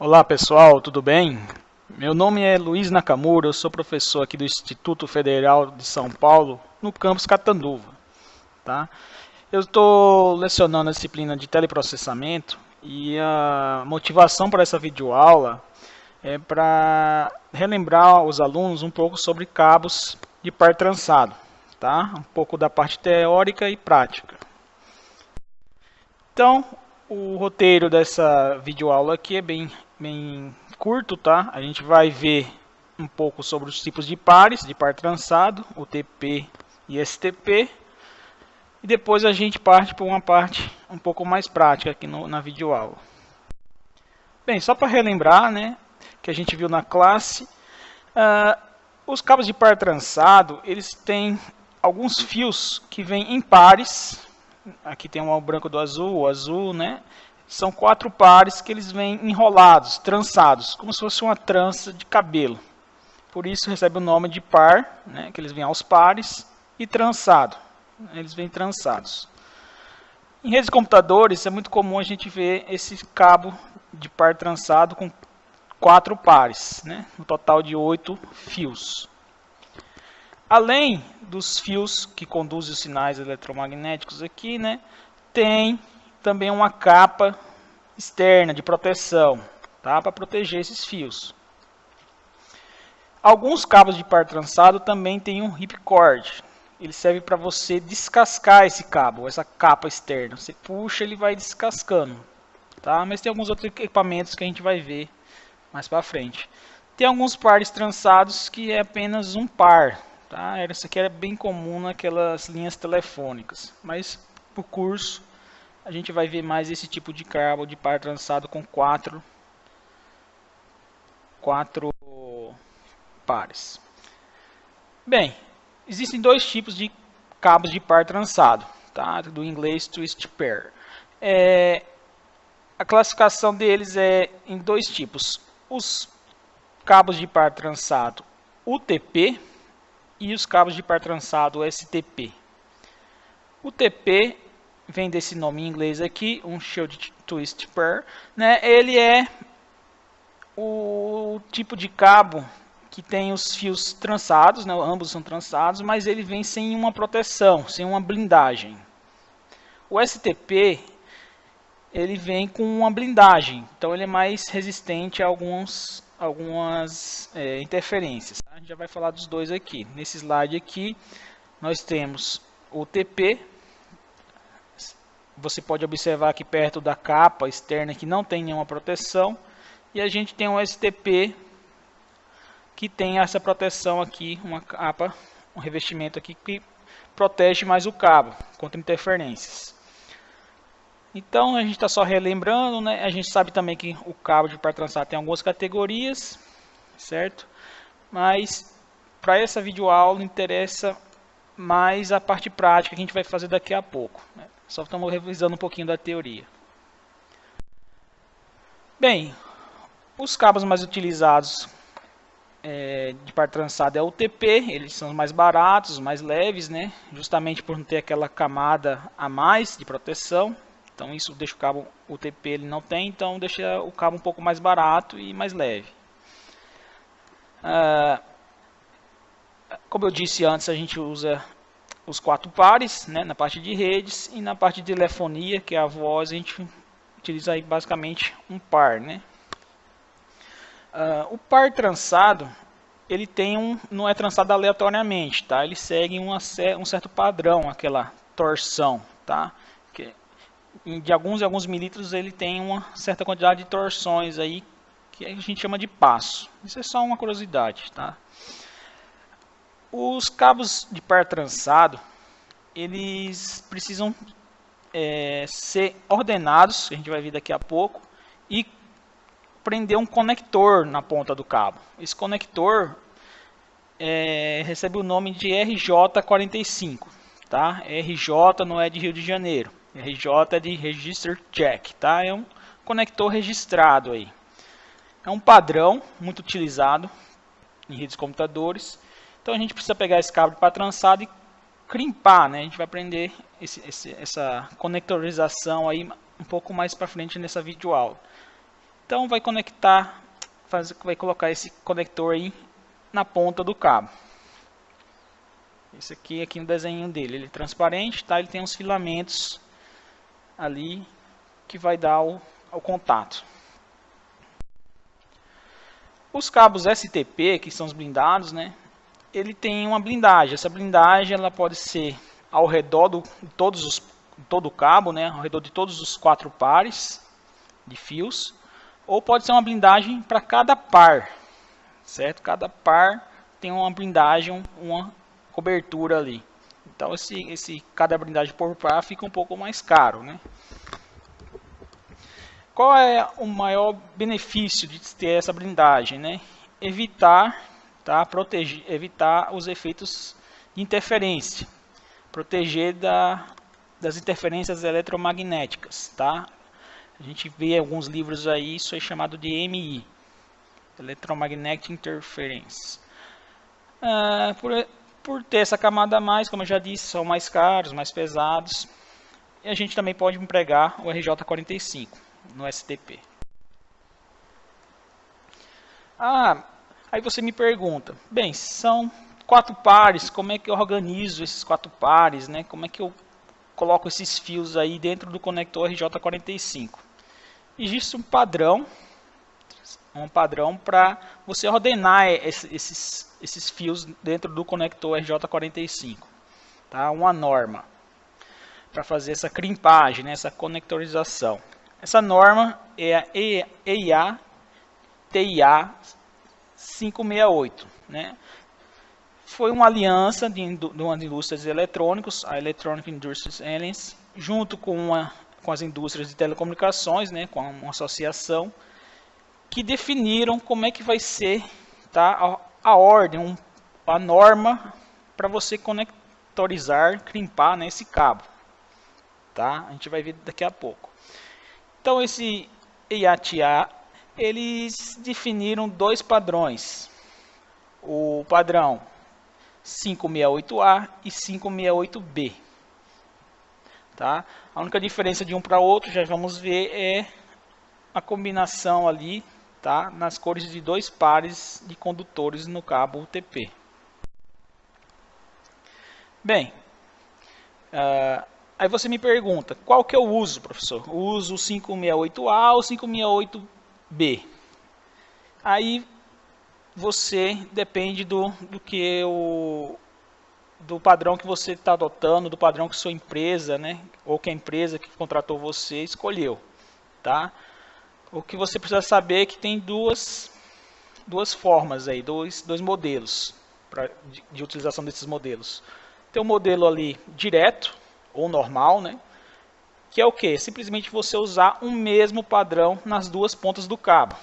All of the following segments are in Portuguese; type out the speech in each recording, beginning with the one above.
Olá pessoal, tudo bem? Meu nome é Luiz Nakamura, eu sou professor aqui do Instituto Federal de São Paulo, no campus Catanduva. Tá? Eu estou lecionando a disciplina de teleprocessamento e a motivação para essa videoaula é para relembrar os alunos um pouco sobre cabos de par trançado, tá? Um pouco da parte teórica e prática. Então, o roteiro dessa videoaula aqui é bem curto, tá? A gente vai ver um pouco sobre os tipos de pares, de par trançado, UTP e STP. E depois a gente parte para uma parte um pouco mais prática aqui na videoaula. Bem, só para relembrar, né, que a gente viu na classe, os cabos de par trançado, eles têm alguns fios que vêm em pares. Aqui tem o branco do azul, o azul, né? São 4 pares que eles vêm enrolados, trançados, como se fosse uma trança de cabelo. Por isso recebe o nome de par, né? Que eles vêm aos pares, e trançado. Eles vêm trançados. Em redes de computadores é muito comum a gente ver esse cabo de par trançado com 4 pares, né? Um total de 8 fios. Além dos fios que conduzem os sinais eletromagnéticos aqui, né? Tem também uma capa externa de proteção, tá? Para proteger esses fios. Alguns cabos de par trançado também tem um ripcord. Ele serve para você descascar esse cabo, essa capa externa. Você puxa, ele vai descascando, tá? Mas tem alguns outros equipamentos que a gente vai ver mais para frente. Tem alguns pares trançados que é apenas um par, tá? Isso aqui é bem comum naquelas linhas telefônicas, mas por curso a gente vai ver mais esse tipo de cabo de par trançado com 4 pares. Bem, existem dois tipos de cabos de par trançado, tá? Do inglês twist pair. A classificação deles é em dois tipos: os cabos de par trançado UTP e os cabos de par trançado STP. UTP vem desse nome em inglês aqui, Unshield Twist Pair, né? Ele é o tipo de cabo que tem os fios trançados, né? Ambos são trançados, mas ele vem sem uma proteção, sem uma blindagem. O STP ele vem com uma blindagem, então ele é mais resistente a algumas interferências. Tá? A gente já vai falar dos dois aqui. Nesse slide aqui nós temos o UTP. Você pode observar aqui perto da capa externa que não tem nenhuma proteção. E a gente tem um STP que tem essa proteção aqui, uma capa, um revestimento aqui que protege mais o cabo contra interferências. Então a gente está só relembrando, né? A gente sabe também que o cabo de par trançado tem algumas categorias, certo? Mas para essa videoaula interessa mais a parte prática que a gente vai fazer daqui a pouco, né? Só estamos revisando um pouquinho da teoria. Bem, os cabos mais utilizados de par trançado é o UTP, eles são mais baratos, mais leves, né? Justamente por não ter aquela camada a mais de proteção. Então isso deixa o cabo UTP, ele não tem, então deixa o cabo um pouco mais barato e mais leve. Como eu disse antes, a gente usa os 4 pares, né, na parte de redes, e na parte de telefonia, que é a voz, a gente utiliza aí basicamente um par, né? O par trançado, ele não é trançado aleatoriamente, tá? Ele segue um certo padrão, aquela torção, tá? De alguns milímetros ele tem uma certa quantidade de torções aí que a gente chama de passo. Isso é só uma curiosidade, tá? Os cabos de par trançado, eles precisam ser ordenados, que a gente vai ver daqui a pouco, e prender um conector na ponta do cabo. Esse conector recebe o nome de RJ45, tá? RJ não é de Rio de Janeiro, RJ é de Register Check, tá? É um conector registrado aí. É um padrão muito utilizado em redes de computadores. Então a gente precisa pegar esse cabo de par trançado e crimpar, né? A gente vai aprender essa conectorização aí um pouco mais para frente nessa videoaula. Então vai colocar esse conector aí na ponta do cabo. Esse aqui no desenho dele, ele é transparente, tá? Ele tem uns filamentos ali que vai dar o contato. Os cabos STP, que são os blindados, né? Ele tem uma blindagem. Essa blindagem ela pode ser ao redor de todo o cabo, né? Ao redor de todos os 4 pares de fios, ou pode ser uma blindagem para cada par, certo? Cada par tem uma blindagem, uma cobertura ali. Então cada blindagem por par fica um pouco mais caro, né? Qual é o maior benefício de ter essa blindagem, né? Evitar os efeitos de interferência, proteger das interferências eletromagnéticas, tá? A gente vê em alguns livros aí, isso é chamado de EMI, Electromagnetic Interference. Por ter essa camada a mais, como eu já disse, são mais caros, mais pesados. E a gente também pode empregar o RJ45 no STP. Aí você me pergunta, bem, são 4 pares, como é que eu organizo esses 4 pares, né? Como é que eu coloco esses fios aí dentro do conector RJ45? Existe um padrão para você ordenar esses fios dentro do conector RJ45, tá? Uma norma para fazer essa crimpagem, né? Essa conectorização. Essa norma é a EIA TIA 568, né? Foi uma aliança de umas indústrias eletrônicas, a Electronic Industries Alliance, junto com as indústrias de telecomunicações, né, com uma associação, que definiram como é que vai ser, tá, a ordem, a norma para você conectorizar, crimpar, né, esse cabo. Tá? A gente vai ver daqui a pouco. Então esse EIA-TIA, eles definiram 2 padrões. O padrão 568A e 568B. Tá? A única diferença de um para outro, já vamos ver, é a combinação ali, tá, nas cores de 2 pares de condutores no cabo UTP. Bem, aí você me pergunta, qual que eu uso, professor? Eu uso o 568A ou 568B? Aí você depende do padrão que você está adotando, do padrão que sua empresa, né, ou que a empresa que contratou você escolheu, tá? O que você precisa saber é que tem duas formas aí, dois modelos de utilização desses modelos. Tem o modelo ali direto ou normal, né? Que é o que? Simplesmente você usar um mesmo padrão nas 2 pontas do cabo.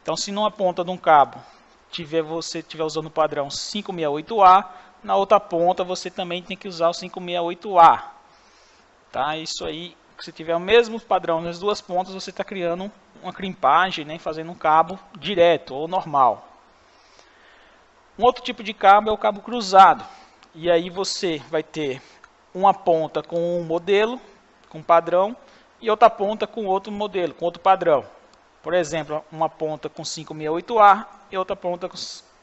Então, se numa ponta de um cabo você estiver usando o padrão 568A, na outra ponta você também tem que usar o 568A. Tá? Isso aí, se tiver o mesmo padrão nas 2 pontas, você está criando uma crimpagem, né, fazendo um cabo direto ou normal. Um outro tipo de cabo é o cabo cruzado. E aí você vai ter uma ponta com um modelo, com padrão, e outra ponta com outro modelo, com outro padrão. Por exemplo, uma ponta com 568A e outra ponta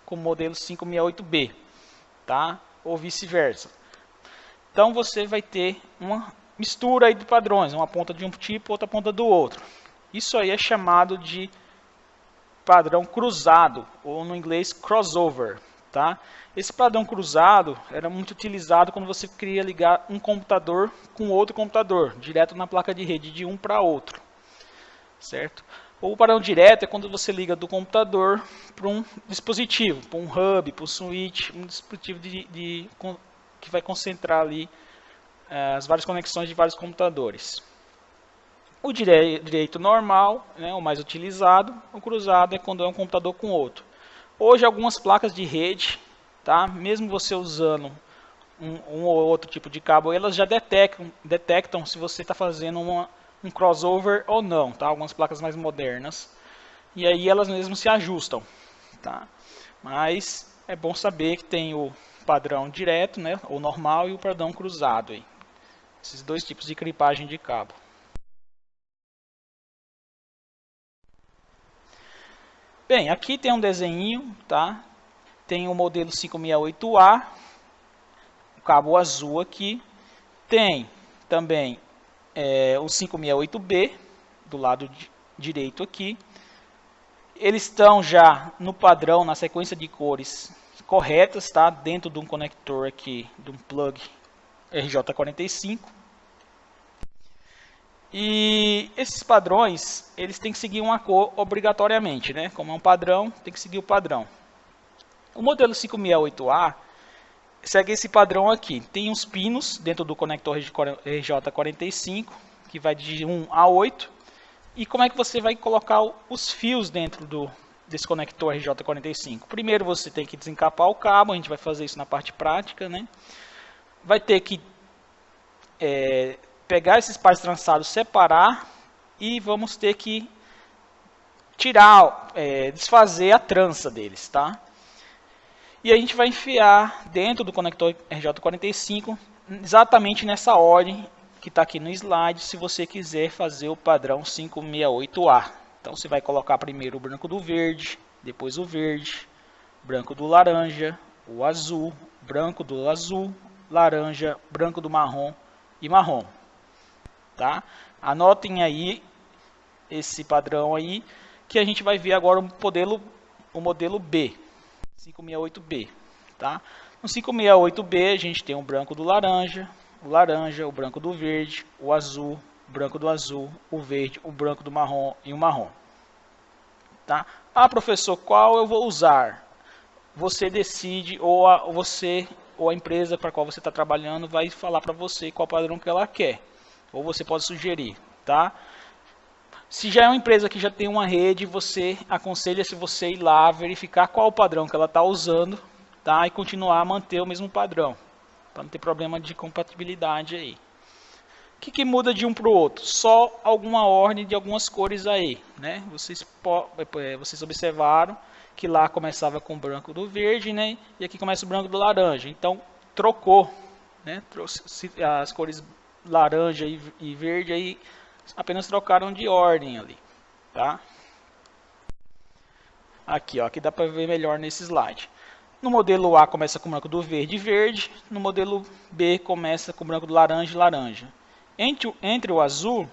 com o modelo 568B, tá? Ou vice-versa. Então você vai ter uma mistura aí de padrões, uma ponta de um tipo, outra ponta do outro. Isso aí é chamado de padrão cruzado, ou no inglês crossover, tá? Esse padrão cruzado era muito utilizado quando você queria ligar um computador com outro computador, direto na placa de rede de um para outro, certo? Ou o padrão direto é quando você liga do computador para um dispositivo, para um hub, para um switch, um dispositivo que vai concentrar ali as várias conexões de vários computadores. O direito normal, né, o mais utilizado, o cruzado é quando é um computador com outro. Hoje algumas placas de rede, tá, mesmo você usando um ou outro tipo de cabo, elas já detectam se você está fazendo um crossover ou não, tá? Algumas placas mais modernas. E aí elas mesmas se ajustam, tá? Mas é bom saber que tem o padrão direto, né, ou normal, e o padrão cruzado aí. Esses 2 tipos de crimpagem de cabo. Bem, aqui tem um desenho, tá? Tem o modelo 568A, o cabo azul aqui. Tem também o 568B, do lado direito aqui. Eles estão já no padrão, na sequência de cores corretas, tá? Dentro de um conector aqui, de um plug RJ45. E esses padrões, eles têm que seguir uma cor obrigatoriamente, né? Como é um padrão, tem que seguir o padrão. O modelo 568A segue esse padrão aqui. Tem uns pinos dentro do conector RJ45, que vai de 1 a 8. E como é que você vai colocar os fios dentro desse conector RJ45? Primeiro você tem que desencapar o cabo, a gente vai fazer isso na parte prática, né? Vai ter que pegar esses pares trançados, separar, e vamos ter que tirar, desfazer a trança deles, tá? E a gente vai enfiar dentro do conector RJ45 exatamente nessa ordem que está aqui no slide, se você quiser fazer o padrão 568A. Então você vai colocar primeiro o branco do verde, depois o verde, branco do laranja, o azul, branco do azul, laranja, branco do marrom e marrom. Tá? Anotem aí esse padrão aí, que a gente vai ver agora o modelo B, 568B. Tá? No 568B a gente tem o branco do laranja, o branco do verde, o azul, o branco do azul, o verde, o branco do marrom e o marrom. Tá? Ah, professor, qual eu vou usar? Você decide, ou a empresa para a qual você está trabalhando vai falar para você qual padrão que ela quer. Ou você pode sugerir. Tá? Se já é uma empresa que já tem uma rede, você aconselha-se você ir lá verificar qual o padrão que ela está usando, tá? E continuar a manter o mesmo padrão, para não ter problema de compatibilidade aí. O que muda de um para o outro? Só alguma ordem de algumas cores aí, né? Vocês observaram que lá começava com o branco do verde, né? E aqui começa o branco do laranja. Então trocou, né? As cores laranja e verde aí apenas trocaram de ordem ali, tá? Aqui, ó, aqui dá para ver melhor nesse slide. No modelo A começa com o branco do verde e verde. No modelo B começa com o branco do laranja e laranja. Entre o azul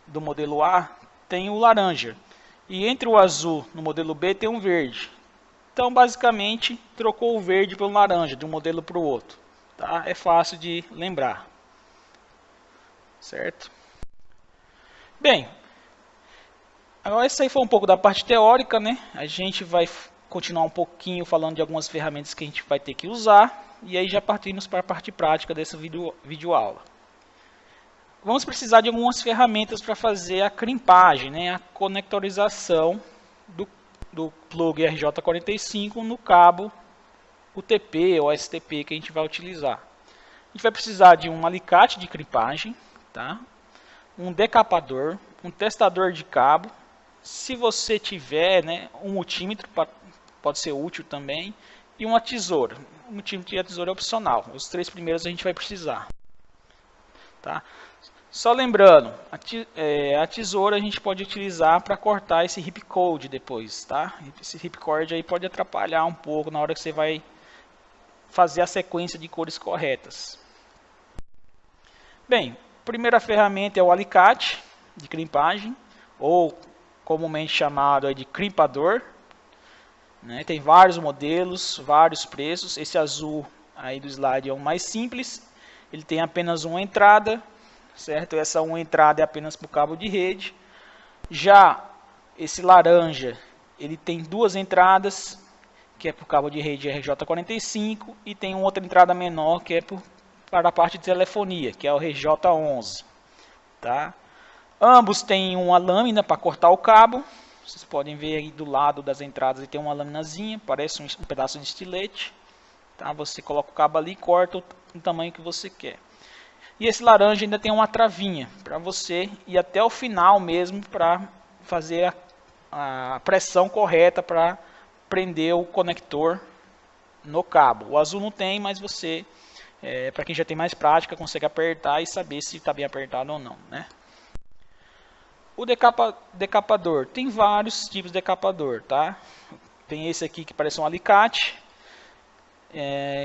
do modelo A tem o laranja. E entre o azul no modelo B tem um verde. Então, basicamente, trocou o verde pelo laranja, de um modelo para o outro. Tá? É fácil de lembrar. Certo? Bem, agora isso aí foi um pouco da parte teórica, né? A gente vai continuar um pouquinho falando de algumas ferramentas que a gente vai ter que usar, e aí já partimos para a parte prática dessa videoaula. Vamos precisar de algumas ferramentas para fazer a crimpagem, né, a conectorização do plug RJ45 no cabo UTP ou STP que a gente vai utilizar. A gente vai precisar de um alicate de crimpagem, tá? Um decapador, um testador de cabo. Se você tiver, né, um multímetro, pode ser útil também, e uma tesoura. O multímetro e a tesoura é opcional. Os três primeiros a gente vai precisar. Tá? Só lembrando, a tesoura a gente pode utilizar para cortar esse ripcord depois. Tá? Esse ripcord aí pode atrapalhar um pouco na hora que você vai fazer a sequência de cores corretas. Bem, a primeira ferramenta é o alicate de crimpagem, ou comumente chamado de crimpador. Né? Tem vários modelos, vários preços. Esse azul aí do slide é o mais simples. Ele tem apenas uma entrada, certo? Essa uma entrada é apenas para o cabo de rede. Já esse laranja, ele tem duas entradas, que é para o cabo de rede RJ45, e tem uma outra entrada menor, que é para a parte de telefonia, que é o RJ11. Tá? Ambos têm uma lâmina para cortar o cabo. Vocês podem ver aí do lado das entradas, tem uma laminazinha, parece um pedaço de estilete. Tá? Você coloca o cabo ali e corta o tamanho que você quer. E esse laranja ainda tem uma travinha para você ir até o final mesmo, para fazer a pressão correta para prender o conector no cabo. O azul não tem, mas você, para quem já tem mais prática, consegue apertar e saber se está bem apertado ou não. Né? O decapador, tem vários tipos de decapador, tá? Tem esse aqui que parece um alicate,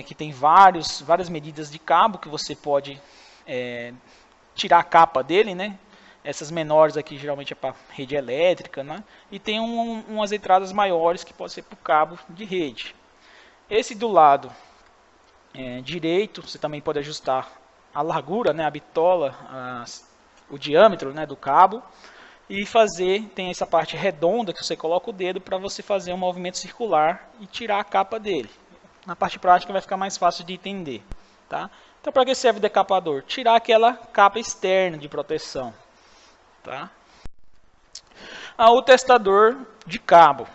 que tem várias medidas de cabo que você pode tirar a capa dele, né? Essas menores aqui geralmente é para rede elétrica, né? E tem umas entradas maiores que pode ser para o cabo de rede. Esse do lado direito, você também pode ajustar a largura, né? A bitola, o diâmetro, né? Do cabo. E tem essa parte redonda que você coloca o dedo para você fazer um movimento circular e tirar a capa dele. Na parte prática vai ficar mais fácil de entender, tá? Então, para que serve o decapador? Tirar aquela capa externa de proteção, tá? O testador de cabo.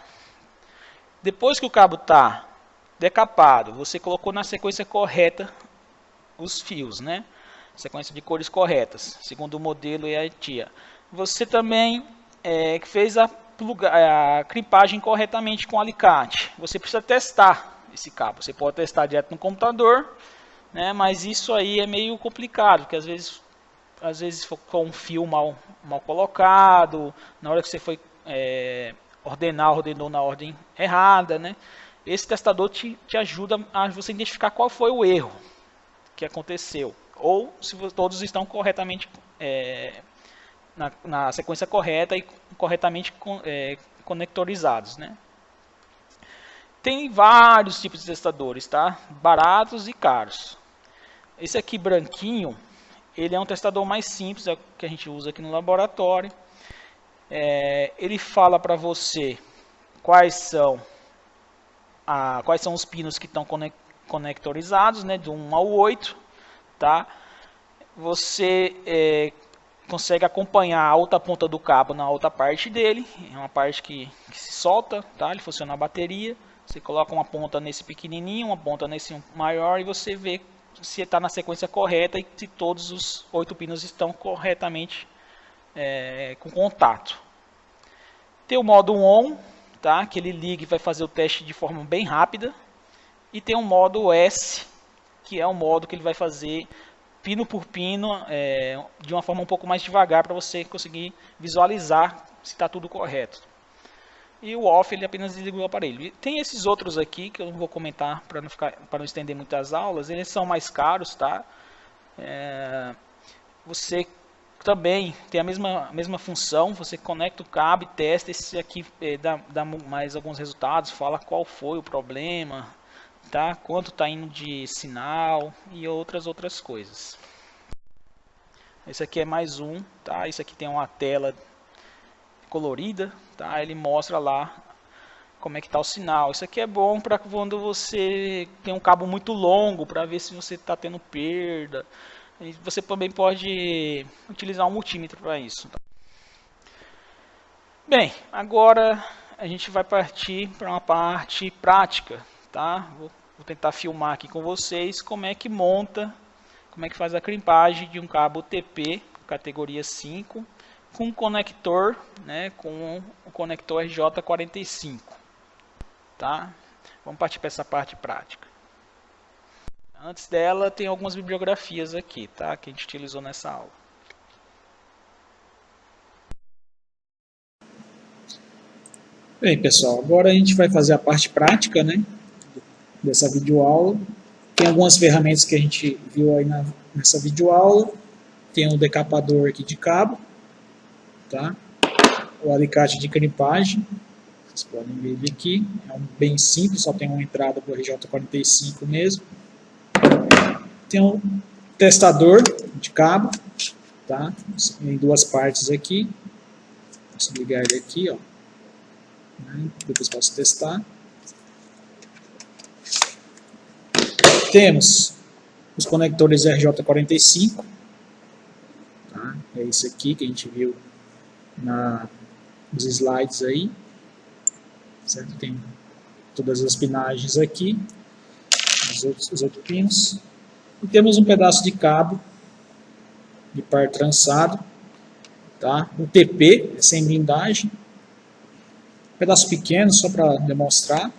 Depois que o cabo está decapado, você colocou na sequência correta os fios, né? Sequência de cores corretas, segundo o modelo e a tia. Você também fez a crimpagem corretamente com alicate. Você precisa testar esse cabo. Você pode testar direto no computador, né? Mas isso aí é meio complicado, porque às vezes ficou um fio mal colocado, na hora que você foi ordenou na ordem errada, né? Esse testador te ajuda a você identificar qual foi o erro que aconteceu, ou se todos estão corretamente na sequência correta e corretamente conectorizados, né? Tem vários tipos de testadores, tá? Baratos e caros. Esse aqui branquinho, ele é um testador mais simples, é o que a gente usa aqui no laboratório. Ele fala para você quais são os pinos que estão conectorizados, né? Do 1 ao 8, tá? Você consegue acompanhar a outra ponta do cabo na outra parte dele. É uma parte que se solta, tá? Ele funciona a bateria. Você coloca uma ponta nesse pequenininho, uma ponta nesse maior e você vê se está na sequência correta e se todos os 8 pinos estão corretamente com contato. Tem o modo ON, tá? Que ele liga e vai fazer o teste de forma bem rápida. E tem o modo S, que é o modo que ele vai fazer pino por pino, de uma forma um pouco mais devagar, para você conseguir visualizar se está tudo correto. E o off, ele apenas desliga o aparelho. E tem esses outros aqui, que eu não vou comentar para não estender muitas aulas, eles são mais caros, tá? Você também tem a mesma função, você conecta o cabo e testa. Esse aqui dá mais alguns resultados, fala qual foi o problema, tá? Quanto está indo de sinal e outras coisas. Esse aqui é mais um, tá? Esse aqui tem uma tela colorida, tá? Ele mostra lá como é que está o sinal. Isso aqui é bom para quando você tem um cabo muito longo, para ver se você está tendo perda. E você também pode utilizar um multímetro para isso. Tá? Bem, agora a gente vai partir para uma parte prática, tá? Vou tentar filmar aqui com vocês como é que monta, como é que faz a crimpagem de um cabo TP categoria 5 com um conector, né, com o conector RJ45, tá? Vamos partir para essa parte prática. Antes dela tem algumas bibliografias aqui, tá, que a gente utilizou nessa aula. Bem, pessoal, agora a gente vai fazer a parte prática, né, dessa videoaula. Tem algumas ferramentas que a gente viu aí nessa videoaula. Tem o decapador aqui de cabo, tá? O alicate de crimpagem, vocês podem ver ele aqui. É bem simples, só tem uma entrada para o RJ45 mesmo. Tem um testador de cabo, tá? Em duas partes aqui. Posso ligar ele aqui, ó. Depois posso testar. Temos os conectores RJ45, tá? É esse aqui que a gente viu nos slides aí, certo? Tem todas as pinagens aqui, os outros pinos, e temos um pedaço de cabo de par trançado, tá? O TP é sem blindagem, pedaço pequeno só para demonstrar.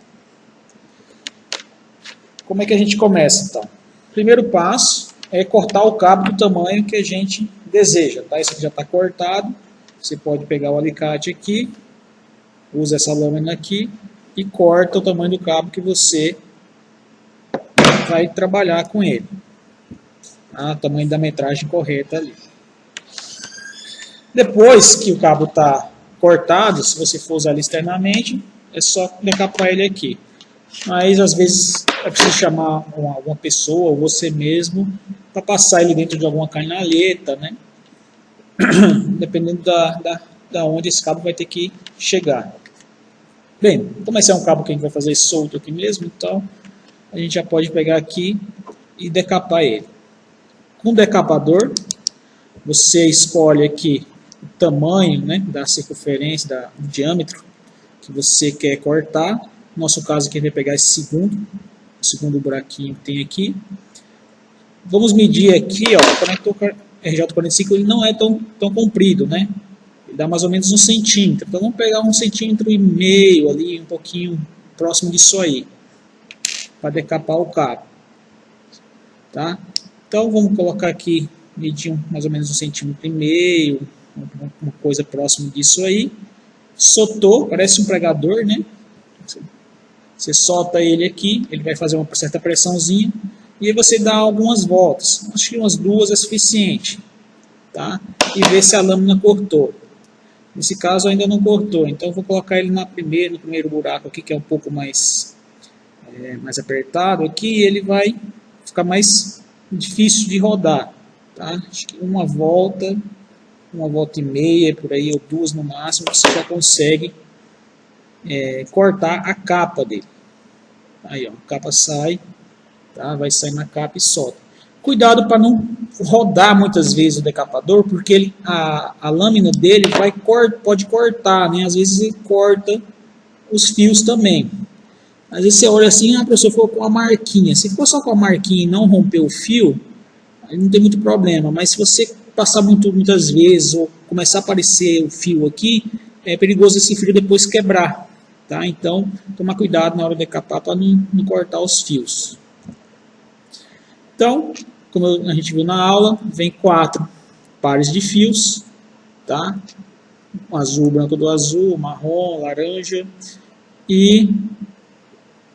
Como é que a gente começa, então? Primeiro passo é cortar o cabo do tamanho que a gente deseja, tá? Esse aqui já está cortado. você pode pegar o alicate aqui, usa essa lâmina aqui e corta o tamanho do cabo que você vai trabalhar com ele. Tá? O tamanho da metragem correta ali. Depois que o cabo está cortado, se você for usar ele externamente, é só decapar ele aqui. Mas às vezes é preciso chamar alguma pessoa ou você mesmo para passar ele dentro de alguma canaleta, né? Dependendo da onde esse cabo vai ter que chegar. Bem, como esse é um cabo que a gente vai fazer solto aqui mesmo, então a gente já pode pegar aqui e decapar ele. Com o decapador, você escolhe aqui o tamanho, né, da circunferência, do diâmetro que você quer cortar. No nosso caso aqui, a gente vai pegar esse segundo buraquinho que tem aqui. Vamos medir aqui, ó, o conector RJ45 ele não é tão comprido, né? Ele dá mais ou menos 1 centímetro. Então vamos pegar 1,5 centímetro ali, um pouquinho próximo disso aí, para decapar o cabo. Tá? Então vamos colocar aqui, medir mais ou menos 1,5 centímetro, uma coisa próxima disso aí. Soltou, parece um pregador, né? Você solta ele aqui, ele vai fazer uma certa pressãozinha e aí você dá algumas voltas. Acho que umas 2 é suficiente, tá? E ver se a lâmina cortou. Nesse caso ainda não cortou, então eu vou colocar ele no primeiro buraco aqui, que é um pouco mais apertado aqui, e ele vai ficar mais difícil de rodar, tá? Acho que uma volta e meia, por aí, ou 2 no máximo, você já consegue cortar a capa dele. Aí, ó, a capa sai, tá? Vai sair na capa e solta. Cuidado para não rodar muitas vezes o decapador, porque a lâmina dele pode cortar, né? Às vezes ele corta os fios também. Às vezes você olha assim, a pessoa ficou com a marquinha. Se for só com a marquinha e não romper o fio, aí não tem muito problema. Mas se você passar muitas vezes ou começar a aparecer o fio aqui, é perigoso esse fio depois quebrar. Tá? Então, tomar cuidado na hora de decapar para não cortar os fios. Então, como a gente viu na aula, vem 4 pares de fios, tá? O azul, o branco do azul, o marrom, o laranja e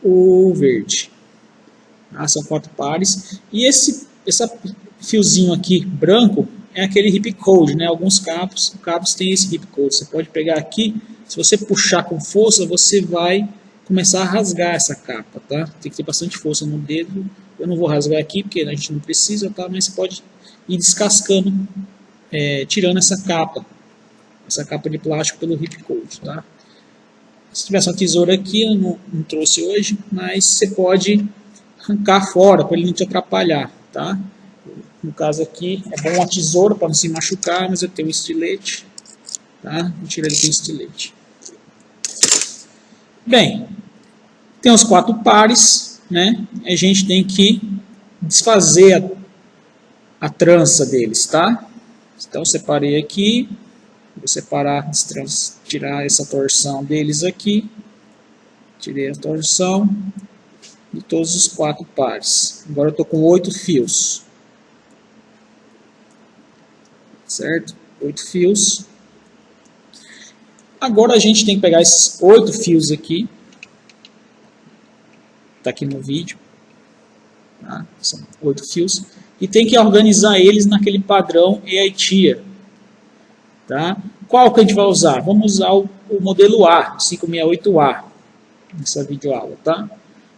o verde. Tá? São 4 pares. E esse fiozinho aqui branco é aquele ripcord, né? Alguns cabos têm esse ripcord. Você pode pegar aqui, se você puxar com força, você vai começar a rasgar essa capa, tá? Tem que ter bastante força no dedo. Eu não vou rasgar aqui, porque a gente não precisa, tá? Mas você pode ir descascando, tirando essa capa de plástico pelo ripcord, tá? Se tivesse uma tesoura aqui, eu não trouxe hoje, mas você pode arrancar fora, para ele não te atrapalhar, tá? No caso aqui, é bom uma tesoura para não se machucar, mas eu tenho um estilete, tá? Vou tirar ele com estilete. Bem, tem os 4 pares, né? A gente tem que desfazer a trança deles, tá? Então, separei aqui, vou separar, tirar essa torção deles aqui, tirei a torção de todos os 4 pares. Agora eu estou com 8 fios, certo? 8 fios. Agora a gente tem que pegar esses 8 fios aqui, está aqui no vídeo, tá? São 8 fios, e tem que organizar eles naquele padrão EITIA, tá? Qual que a gente vai usar? Vamos usar o modelo A, 568A, nessa videoaula, tá?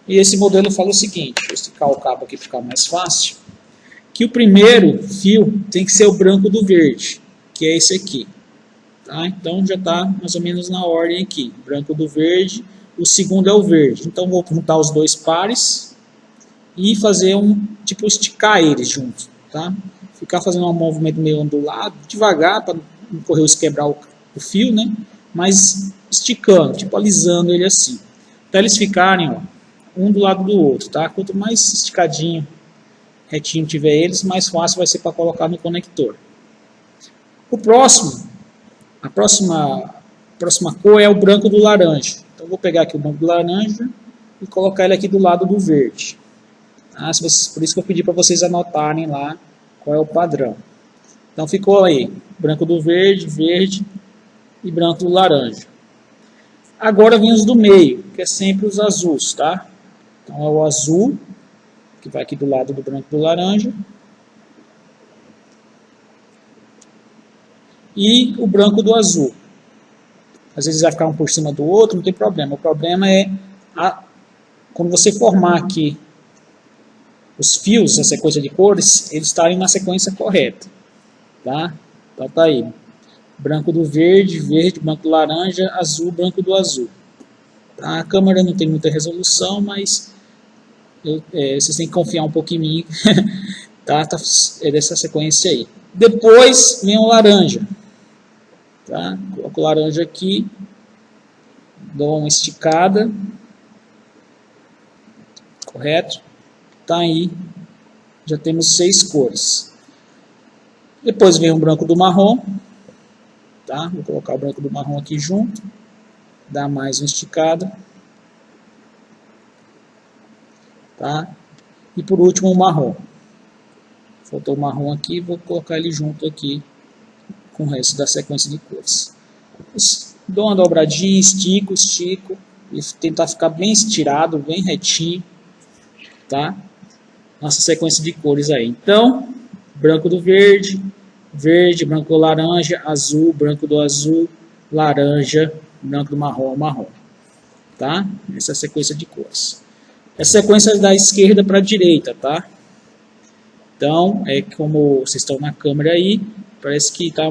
E esse modelo fala o seguinte, deixa eu esticar o cabo aqui para ficar mais fácil, que o primeiro fio tem que ser o branco do verde, que é esse aqui. Tá? Então já está mais ou menos na ordem aqui, branco do verde, o segundo é o verde. Então vou juntar os 2 pares e fazer tipo esticar eles juntos, tá? Ficar fazendo um movimento meio ondulado, devagar, para não correr o quebrar o fio, né? Mas esticando, tipo alisando ele assim, até eles ficarem, ó, um do lado do outro, tá? Quanto mais esticadinho, retinho tiver eles, mais fácil vai ser para colocar no conector. A próxima cor é o branco do laranja. Então vou pegar aqui o branco do laranja e colocar ele aqui do lado do verde. Tá? Por isso que eu pedi para vocês anotarem lá qual é o padrão. Então ficou aí, branco do verde, verde, e branco do laranja. Agora vem os do meio, que é sempre os azuis, tá? Então é o azul, que vai aqui do lado do branco do laranja. E o branco do azul. Às vezes vai ficar um por cima do outro, não tem problema. O problema é quando você formar aqui os fios, a sequência de cores, eles estarem na sequência correta. Tá? Então tá aí. Branco do verde, verde, branco do laranja, azul, branco do azul. Tá? A câmera não tem muita resolução, mas vocês têm que confiar um pouco em mim. Tá? É dessa sequência aí. Depois vem o laranja. Tá? Coloco o laranja aqui, dou uma esticada, correto? Tá aí, já temos 6 cores. Depois vem o branco do marrom, tá? Vou colocar o branco do marrom aqui junto, dar mais uma esticada, tá? E por último o marrom. Faltou o marrom aqui, vou colocar ele junto aqui com o resto da sequência de cores. Dou uma dobradinha, estico, e tentar ficar bem estirado, bem retinho, tá? Nossa sequência de cores aí. Então, branco do verde, verde, branco do laranja, azul, branco do azul, laranja, branco do marrom, marrom, tá? Essa é a sequência de cores. Essa sequência é da esquerda para a direita, tá? Então, é como vocês estão na câmera aí, parece que está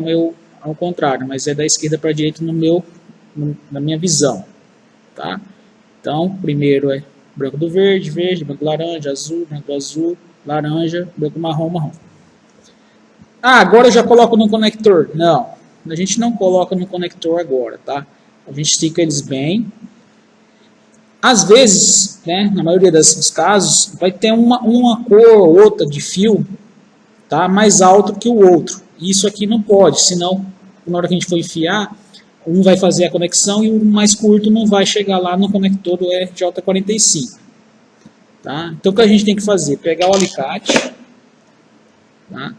ao contrário, mas é da esquerda para a direita na minha visão, tá? Então, primeiro é branco do verde, verde, branco do laranja, azul, branco do azul, laranja, branco marrom, marrom. Ah, agora eu já coloco no conector. Não, a gente não coloca no conector agora, tá? A gente estica eles bem. Às vezes, né, na maioria dos casos, vai ter uma cor ou outra de fio, tá, mais alto que o outro. Isso aqui não pode, senão, na hora que a gente for enfiar, um vai fazer a conexão e o mais curto não vai chegar lá no conector do RJ45. Tá? Então o que a gente tem que fazer? Pegar o alicate, tá,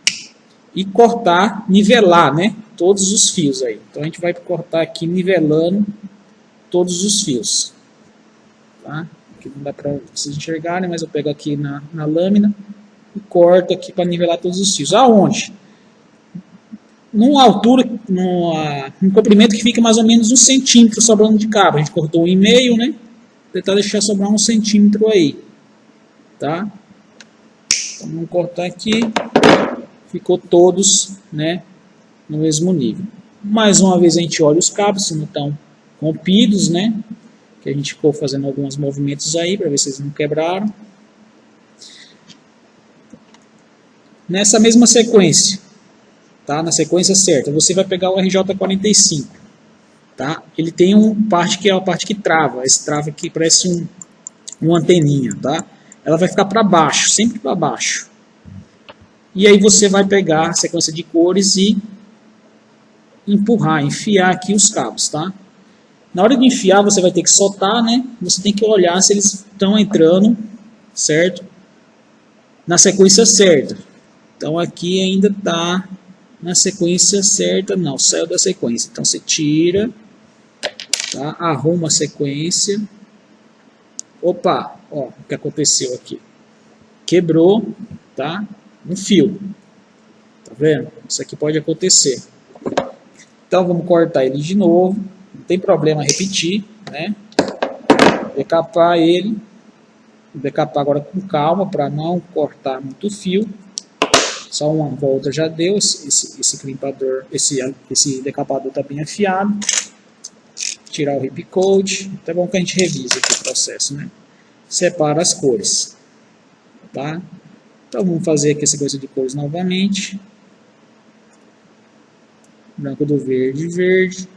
e cortar, nivelar, né, todos os fios aí. Então a gente vai cortar aqui nivelando todos os fios. Tá? Aqui não dá para vocês enxergarem, mas eu pego aqui na lâmina e corto aqui para nivelar todos os fios. Aonde? Numa altura, num comprimento que fica mais ou menos 1 centímetro sobrando de cabo. A gente cortou 1,5, né? Vou tentar deixar sobrar 1 centímetro aí. Tá? Então, vamos cortar aqui. Ficou todos, né, no mesmo nível. Mais uma vez a gente olha os cabos, se não estão rompidos, né? Que a gente ficou fazendo alguns movimentos aí, para ver se eles não quebraram. Nessa mesma sequência, tá? Na sequência certa, você vai pegar o RJ45, tá? Ele tem uma parte que é a parte que trava. Esse trava aqui parece uma anteninha, tá? Ela vai ficar para baixo, sempre para baixo. E aí você vai pegar a sequência de cores e empurrar, enfiar aqui os cabos, tá? Na hora de enfiar, você vai ter que soltar, né? Você tem que olhar se eles estão entrando, certo? Na sequência certa. Então aqui ainda está na sequência certa, não, saiu da sequência. Então você tira, tá? Arruma a sequência. Opa, ó, o que aconteceu aqui? Quebrou, tá? Um fio. Tá vendo? Isso aqui pode acontecer. Então vamos cortar ele de novo. Não tem problema repetir, né? Decapar ele. Decapar agora com calma para não cortar muito fio. Só uma volta já deu. Esse crimpador, esse decapador está bem afiado. Tirar o ripcoat. É bom que a gente revise aqui o processo, né? Separa as cores, tá? Então vamos fazer aqui essa coisa de cores novamente. Branco do verde, verde.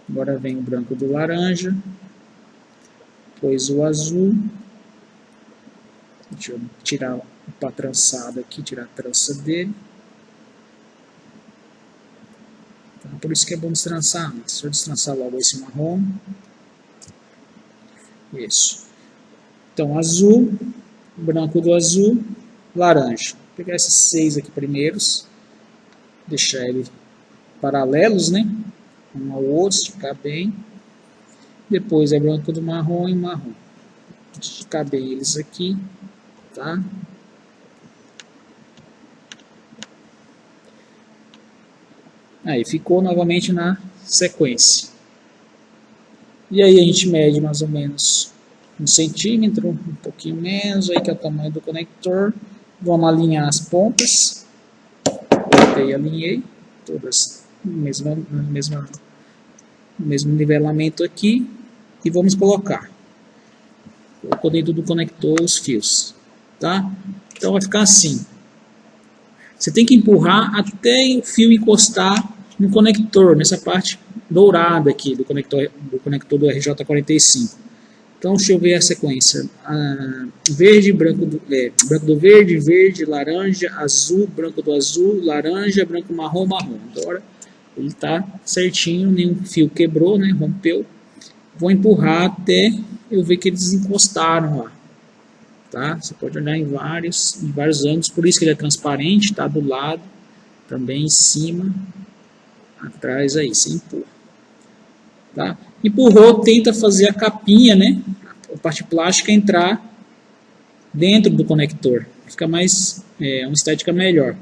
Agora vem o branco do laranja. Depois o azul. Deixa eu tirar o pá trançado aqui, tirar a trança dele. Então, por isso que é bom destrançar antes. Deixa eu destrançar logo esse marrom. Isso. Então azul, branco do azul, laranja. Vou pegar esses 6 aqui primeiros. Deixar ele paralelos, né? um ao outro, esticar bem. Depois é branco do marrom e marrom. Esticar bem eles aqui, tá? Aí ficou novamente na sequência. E aí a gente mede mais ou menos 1 centímetro, um pouquinho menos, aí que é o tamanho do conector. Vamos alinhar as pontas. Cortei e alinhei, todas no mesmo nivelamento aqui. E vamos colocar. Colocou dentro do conector os fios. Tá? Então vai ficar assim. Você tem que empurrar até o fio encostar no conector, nessa parte dourada aqui do conector do RJ45. Então, deixa eu ver a sequência. Verde, branco do verde, verde, laranja, azul, branco do azul, laranja, branco, marrom, marrom. Agora, ele está certinho, nenhum fio quebrou, né, rompeu. Vou empurrar até eu ver que eles encostaram lá. Tá? Você pode olhar em vários ângulos, por isso que ele é transparente, está do lado, também em cima, atrás aí, você empurra. Tá? Empurrou, tenta fazer a capinha, né? A parte plástica entrar dentro do conector, fica mais, uma estética melhor.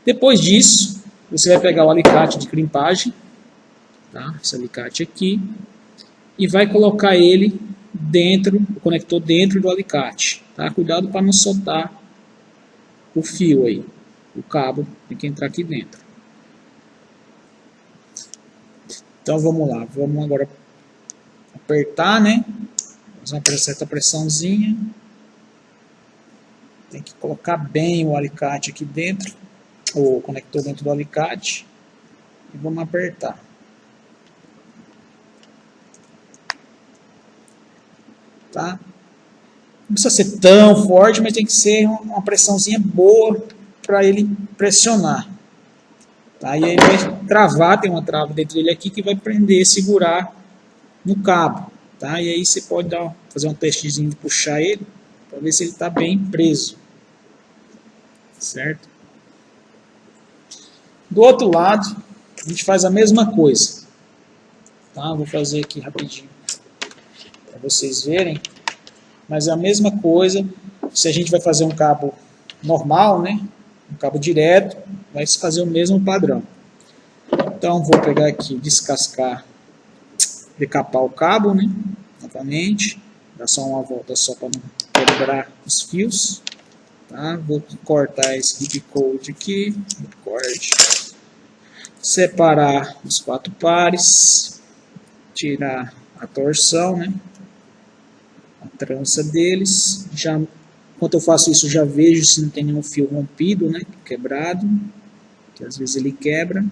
Depois disso, você vai pegar o alicate de crimpagem, tá? Esse alicate aqui, e vai colocar ele dentro, o conector dentro do alicate, tá? Cuidado para não soltar o fio aí, o cabo tem que entrar aqui dentro. Então vamos lá, vamos agora apertar, né? Fazer uma certa pressãozinha. Tem que colocar bem o alicate aqui dentro, o conector dentro do alicate, e vamos apertar. Tá? Não precisa ser tão forte, mas tem que ser uma pressãozinha boa para ele pressionar. Tá? E aí vai travar, tem uma trava dentro dele aqui que vai prender, segurar no cabo. Tá? E aí você pode fazer um testezinho de puxar ele, para ver se ele está bem preso. Certo? Do outro lado, a gente faz a mesma coisa. Tá? Vou fazer aqui rapidinho para vocês verem, mas é a mesma coisa. Se a gente vai fazer um cabo normal, né, um cabo direto, vai fazer o mesmo padrão. Então vou pegar aqui, descascar, decapar o cabo, né, novamente, dá só uma volta só para não quebrar os fios. Tá? Vou cortar esse ripcord aqui, ripcord, separar os 4 pares, tirar a torção, né? A trança deles. Já, enquanto eu faço isso, já vejo se não tem nenhum fio rompido, né? Quebrado, que às vezes ele quebra.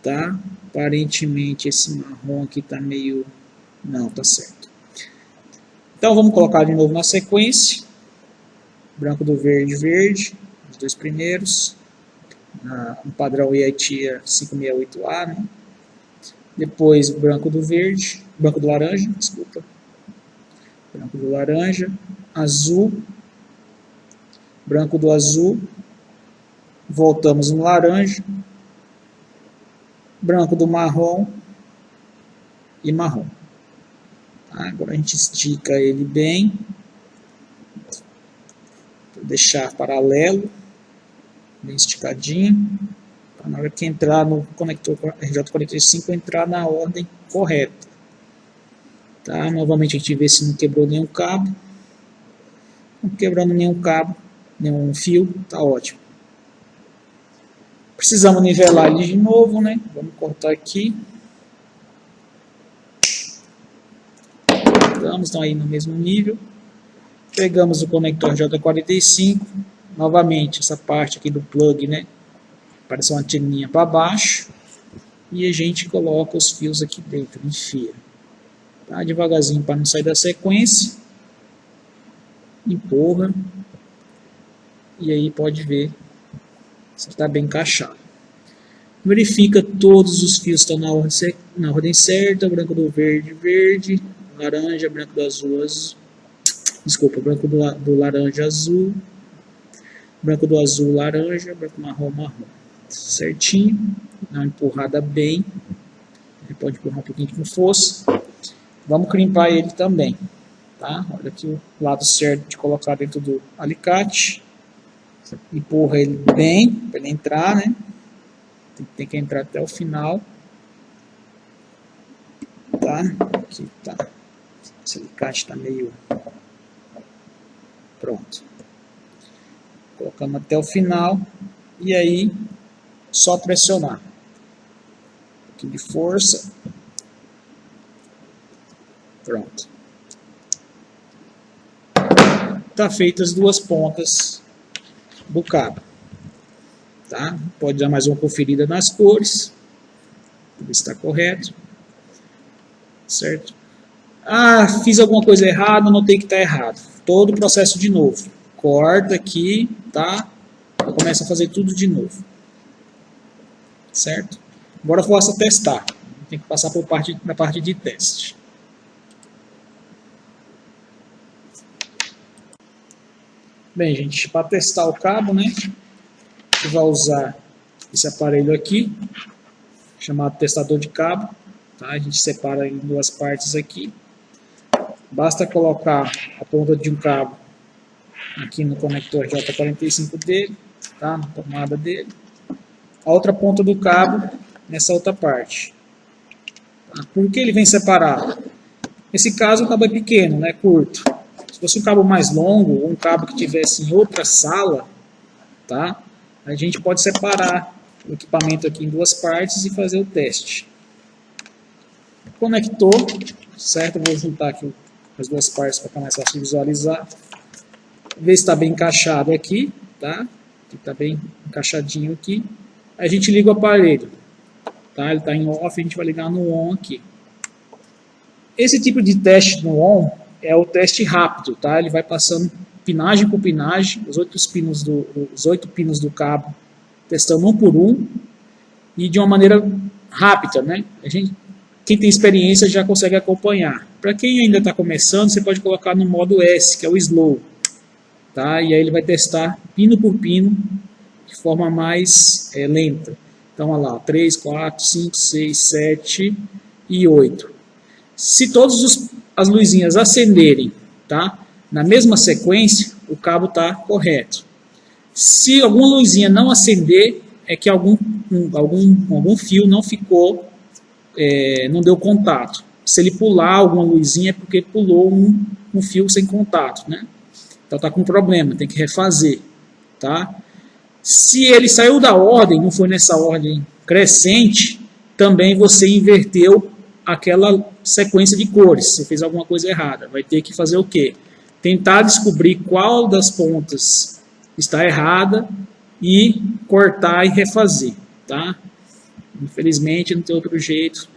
Tá? Aparentemente esse marrom aqui tá meio... Não, tá certo. Então vamos colocar de novo na sequência. Branco do verde, verde, os 2 primeiros. Um padrão EITIA 568A, né? Depois branco do verde, branco do laranja, desculpa. Branco do laranja, azul, branco do azul, voltamos no laranja, branco do marrom e marrom. Tá? Agora a gente estica ele bem, vou deixar paralelo, bem esticadinho, para na hora que entrar no conector RJ45 entrar na ordem correta. Tá? Novamente a gente vê se não quebrou nenhum cabo. Não quebrando nenhum cabo, nenhum fio, tá ótimo. Precisamos nivelar ele de novo, né? Vamos cortar aqui. Estamos aí no mesmo nível. Pegamos o conector RJ45. Novamente essa parte aqui do plug, né? Parece uma anteninha para baixo. E a gente coloca os fios aqui dentro, enfia. Tá? Devagarzinho para não sair da sequência. Empurra. E aí pode ver se está bem encaixado. Verifica todos os fios estão na ordem certa. Branco do verde, verde. Laranja, branco do azul, azul. Desculpa, branco do laranja, azul. Branco do azul, laranja. Branco marrom, marrom. certinho, dá uma empurrada bem. Ele pode empurrar um pouquinho com força. Vamos crimpar ele também, tá? Olha aqui o lado certo de colocar dentro do alicate. Empurra ele bem para ele entrar, né? Tem que entrar até o final. Tá? Aqui tá. Esse alicate está meio pronto. Colocamos até o final e aí só pressionar. Um pouquinho de força. Pronto. Tá feitas as duas pontas do cabo. Tá? Pode dar mais uma conferida nas cores. Ver se está correto. Certo? Ah, fiz alguma coisa errada, notei que está errado. Todo o processo de novo. Corta aqui, tá? Começa a fazer tudo de novo. Certo? Agora eu posso testar. Tem que passar por na parte de teste. Bem, gente, para testar o cabo, né? A gente vai usar esse aparelho aqui, chamado testador de cabo. Tá? A gente separa em duas partes aqui. Basta colocar a ponta de um cabo aqui no conector J45 dele, tá? Na tomada dele. A outra ponta do cabo nessa outra parte. Tá? Por que ele vem separado? Nesse caso o cabo é pequeno, né? Curto. Se fosse um cabo mais longo, ou um cabo que tivesse em outra sala, tá? A gente pode separar o equipamento aqui em duas partes e fazer o teste. Conector, certo? Eu vou juntar aqui as duas partes para ficar mais fácil de visualizar. Ver se está bem encaixado aqui, tá? Está bem encaixadinho aqui. A gente liga o aparelho, tá? Ele está em off, a gente vai ligar no on aqui. Esse tipo de teste no on é o teste rápido, tá? Ele vai passando pinagem por pinagem, os 8 pinos do cabo, testando um por um e de uma maneira rápida, né? Quem tem experiência já consegue acompanhar. Para quem ainda está começando, você pode colocar no modo S, que é o slow, tá? E aí ele vai testar pino por pino de forma mais lenta. Então, olha lá, 3, 4, 5, 6, 7 e 8. Se todas as luzinhas acenderem, tá? Na mesma sequência, o cabo está correto. Se alguma luzinha não acender, é que algum fio não ficou, não deu contato. Se ele pular alguma luzinha, é porque ele pulou um fio sem contato, né? Então está com problema, tem que refazer, tá? Se ele saiu da ordem, não foi nessa ordem crescente, também você inverteu aquela sequência de cores. Você fez alguma coisa errada. Vai ter que fazer o quê? Tentar descobrir qual das pontas está errada e cortar e refazer, tá? Infelizmente não tem outro jeito,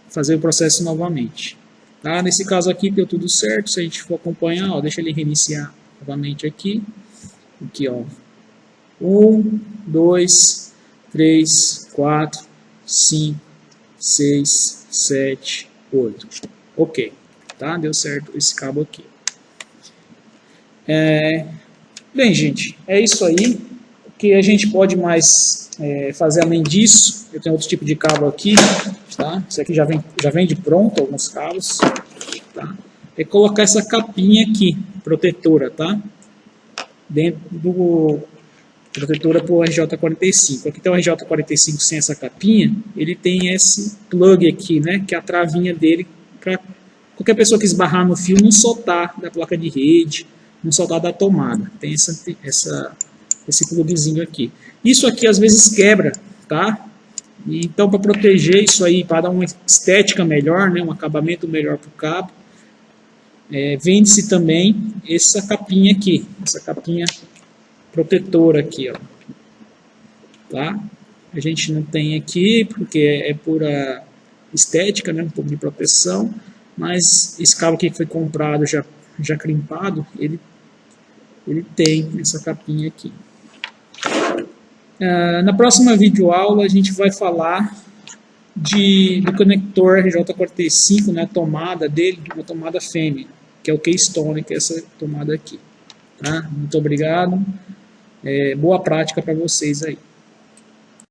fazer o processo novamente. Tá? Nesse caso aqui deu tudo certo. Se a gente for acompanhar, ó, deixa ele reiniciar novamente aqui. Aqui, ó. 1, 2, 3, 4, 5, 6, 7, 8. Ok. Tá? Deu certo esse cabo aqui. Bem, gente, é isso aí. O que a gente pode mais fazer além disso? Eu tenho outro tipo de cabo aqui, tá? Esse aqui já vem de pronto, alguns cabos, tá? É colocar essa capinha aqui, protetora, tá? Dentro do protetora para o RJ45. Aqui tem o RJ45 sem essa capinha, ele tem esse plug aqui, né? Que é a travinha dele, para qualquer pessoa que esbarrar no fio não soltar da placa de rede, não soltar da tomada. Tem esse plugzinho aqui. Isso aqui às vezes quebra, tá? E então, para proteger isso aí, para dar uma estética melhor, né, um acabamento melhor para o cabo, vende-se também essa capinha aqui, essa capinha protetora aqui, ó. Tá? A gente não tem aqui porque é pura estética, né, um pouco de proteção, mas esse cabo aqui que foi comprado já crimpado, ele tem essa capinha aqui. Na próxima videoaula a gente vai falar do conector RJ45, né, a tomada dele, uma tomada fêmea, que é o Keystone, que é essa tomada aqui. Tá? Muito obrigado, boa prática para vocês aí.